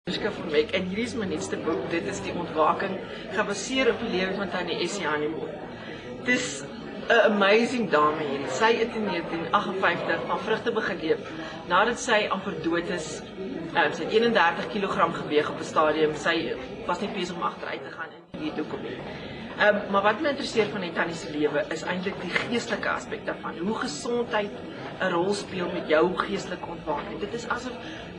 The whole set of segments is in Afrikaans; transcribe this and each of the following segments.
Van Wyk, en hierdie is my nuutste boek, dit is Die Ontwaking, gebaseer op die lewe van Tannie Essie Honeymoon. Het is 'n amazing dame hier. Sy het in 1958 van vrugte begin leef, nadat sy amper dood is. Sy het 31 kg geweeg op 'n stadium, sy was nie besig om agteruit te gaan in die hoekom nie. Maar wat my interesseer van die tannie se lewe is eintlik die geestelike aspek daarvan, hoe gesondheid 'n rol speel met jou geestelike ontwaking. Dit is asof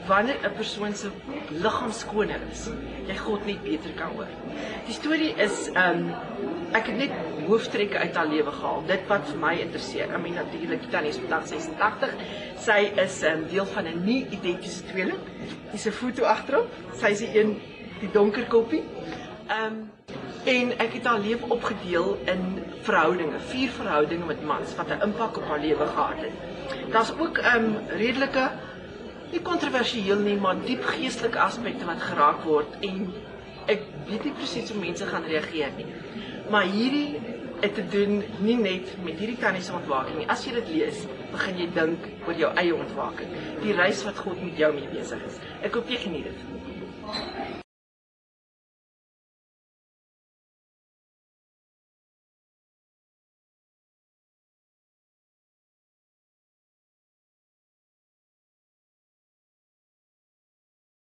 wanneer 'n persoon se liggaam skoner is, jy God net beter kan hoor. Die storie is, ek het net hooftrekke uit haar lewe gehaal, dit wat vir my interesseer. Natuurlik, die tannie is vandag 86, sy is deel van 'n nie identiese tweeling. Hier is 'n foto agterop, sy is die donker koppie. En ek het haar lewe opgedeel in verhoudinge, 4 verhoudinge met mans, wat 'n impak op haar lewe gehad het. Daar's ook redelike, nie kontroversieel nie, maar diep geestelike aspekte wat geraak word, en ek weet nie presies hoe mense gaan reageer nie. Maar hierdie het te doen nie net met hierdie tannie se ontwaking nie. As jy dit lees, begin jy dink oor jou eie ontwaking, die reis wat God met jou mee besig is. Ek hoop jy geniet dit.